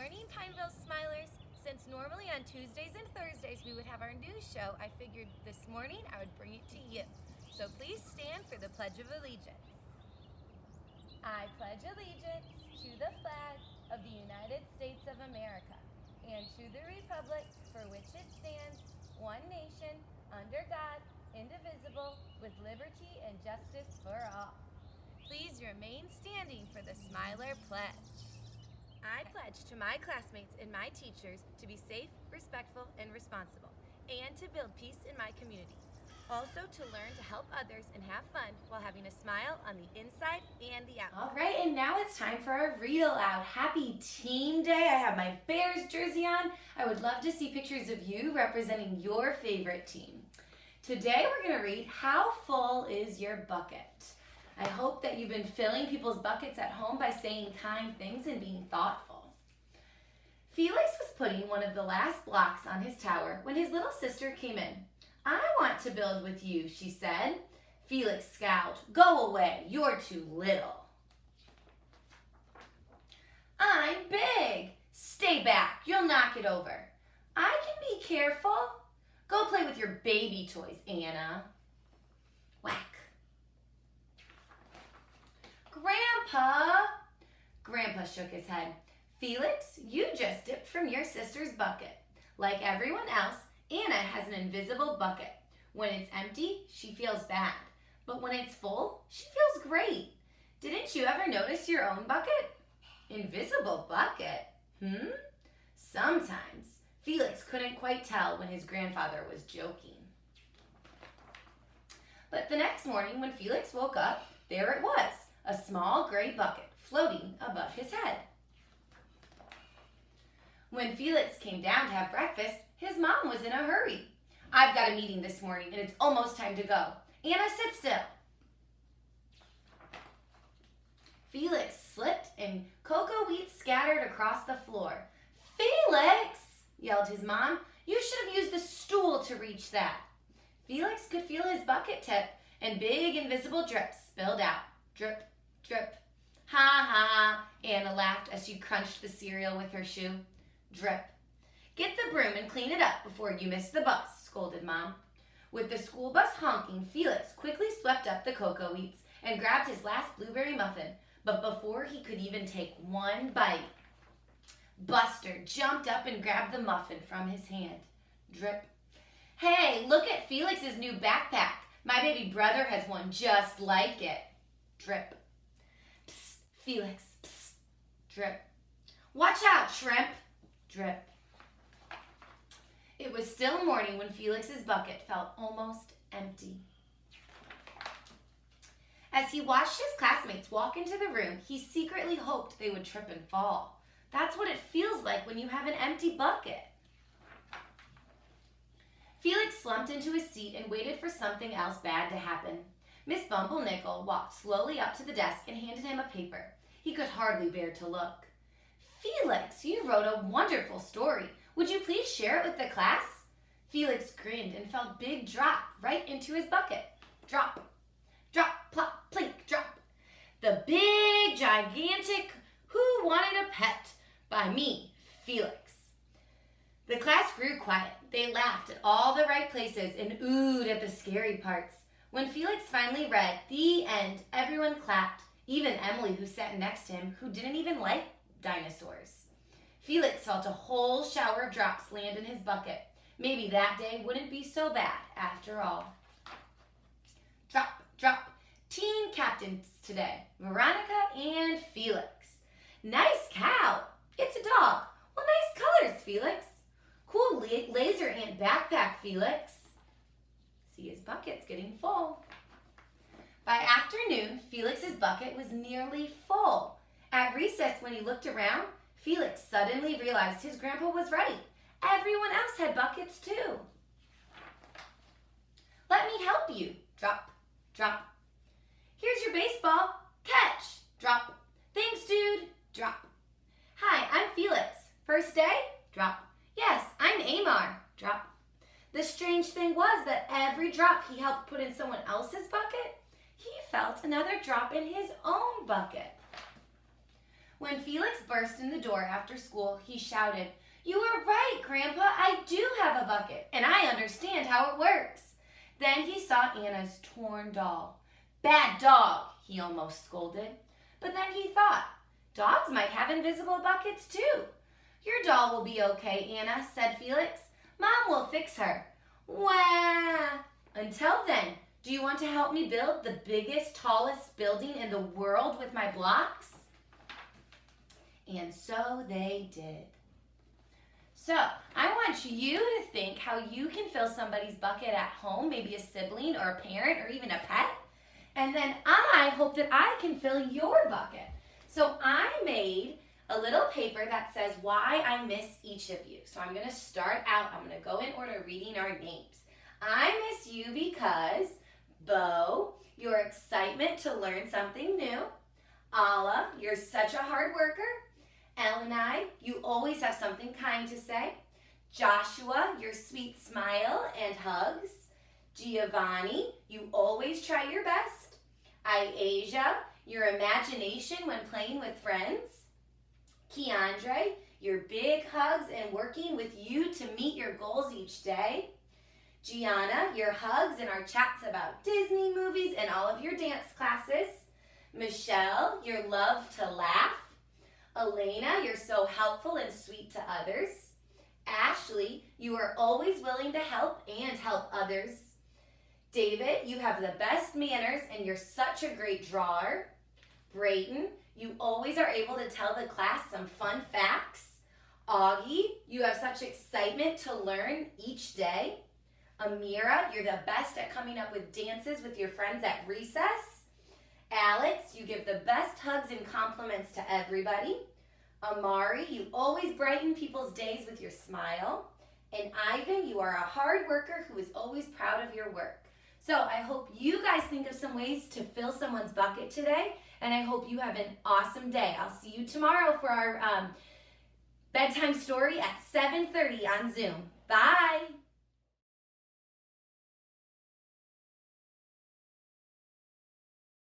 morning, Pineville Smilers. Since normally on Tuesdays and Thursdays we would have our news show, I figured this morning I would bring it to you. So please stand for the Pledge of Allegiance. I pledge allegiance to the flag of the United States of America and to the republic for which it stands, one nation, under God, indivisible, with liberty and justice for all. Please remain standing for the Smiler Pledge. I pledge to my classmates and my teachers to be safe, respectful, and responsible, and to build peace in my community. Also to learn to help others and have fun while having a smile on the inside and the outside. All right, and now it's time for our read aloud. Happy Team Day. I have my Bears jersey on. I would love to see pictures of you representing your favorite team. Today we're going to read How Full is Your Bucket? I hope that you've been filling people's buckets at home by saying kind things and being thoughtful. Felix was putting one of the last blocks on his tower when his little sister came in. I want to build with you, she said. Felix scowled. Go away, you're too little. I'm big. Stay back, you'll knock it over. I can be careful. Go play with your baby toys, Anna. Whack. Grandpa shook his head. Felix, you just dipped from your sister's bucket. Like everyone else, Anna has an invisible bucket. When it's empty, she feels bad. But when it's full, she feels great. Didn't you ever notice your own bucket? Invisible bucket? Sometimes. Felix couldn't quite tell when his grandfather was joking. But the next morning when Felix woke up, there it was. A small gray bucket floating above his head. When Felix came down to have breakfast, his mom was in a hurry. I've got a meeting this morning and it's almost time to go. Anna, sit still. Felix slipped and cocoa wheat scattered across the floor. Felix, yelled his mom, you should have used the stool to reach that. Felix could feel his bucket tip and big invisible drips spilled out. Drip, drip. Ha ha, Anna laughed as she crunched the cereal with her shoe. Drip. Get the broom and clean it up before you miss the bus, scolded Mom. With the school bus honking, Felix quickly swept up the cocoa wheats and grabbed his last blueberry muffin, but before he could even take one bite, Buster jumped up and grabbed the muffin from his hand. Drip. Hey, look at Felix's new backpack. My baby brother has one just like it. Drip. Psst, Felix. Psst. Drip. Watch out, Shrimp. Drip. It was still morning when Felix's bucket felt almost empty. As he watched his classmates walk into the room, he secretly hoped they would trip and fall. That's what it feels like when you have an empty bucket. Felix slumped into his seat and waited for something else bad to happen. Miss Bumblenickel walked slowly up to the desk and handed him a paper. He could hardly bear to look. Felix, you wrote a wonderful story. Would you please share it with the class? Felix grinned and felt a big drop right into his bucket. Drop, drop, plop, plink, drop. The big, gigantic Who Wanted a Pet by me, Felix. The class grew quiet. They laughed at all the right places and oohed at the scary parts. When Felix finally read the end, everyone clapped, even Emily, who sat next to him, who didn't even like dinosaurs. Felix felt a whole shower of drops land in his bucket. Maybe that day wouldn't be so bad after all. Drop, drop. Team captains today, Veronica and Felix. Nice cow. It's a dog. Well, nice colors, Felix. Cool laser ant backpack, Felix. See, his bucket's getting full. By afternoon, Felix's bucket was nearly full. At recess, when he looked around, Felix suddenly realized his grandpa was right. Everyone else had buckets too. Let me help you. Drop, drop. Here's your baseball. Catch. Drop. Thanks, dude. Drop. Hi, I'm Felix. First day? Drop. Yes, I'm Amar. Drop. The strange thing was that every drop he helped put in someone else's bucket, he felt another drop in his own bucket. When Felix burst in the door after school, he shouted, "You are right, Grandpa, I do have a bucket, and I understand how it works." Then he saw Anna's torn doll. "Bad dog," he almost scolded. But then he thought, dogs might have invisible buckets too. "Your doll will be okay, Anna," said Felix. "Mom will fix her." Wah! Until then, do you want to help me build the biggest, tallest building in the world with my blocks? And so they did. So, I want you to think how you can fill somebody's bucket at home, maybe a sibling or a parent or even a pet. And then I hope that I can fill your bucket. So I made a little paper that says why I miss each of you. So I'm going to start out, I'm going to go in order reading our names. I miss you because Bo, your excitement to learn something new. Alla, you're such a hard worker. Elenai, you always have something kind to say. Joshua, your sweet smile and hugs. Giovanni, you always try your best. Iasia, your imagination when playing with friends. Keandre, your big hugs and working with you to meet your goals each day. Gianna, your hugs and our chats about Disney movies and all of your dance classes. Michelle, your love to laugh. Elena, you're so helpful and sweet to others. Ashley, you are always willing to help and help others. David, you have the best manners and you're such a great drawer. Brayden, you always are able to tell the class some fun facts. Augie, you have such excitement to learn each day. Amira, you're the best at coming up with dances with your friends at recess. Alex, you give the best hugs and compliments to everybody. Amari, you always brighten people's days with your smile. And Ivan, you are a hard worker who is always proud of your work. So I hope you guys think of some ways to fill someone's bucket today, and I hope you have an awesome day. I'll see you tomorrow for our bedtime story at 7:30 on Zoom. Bye!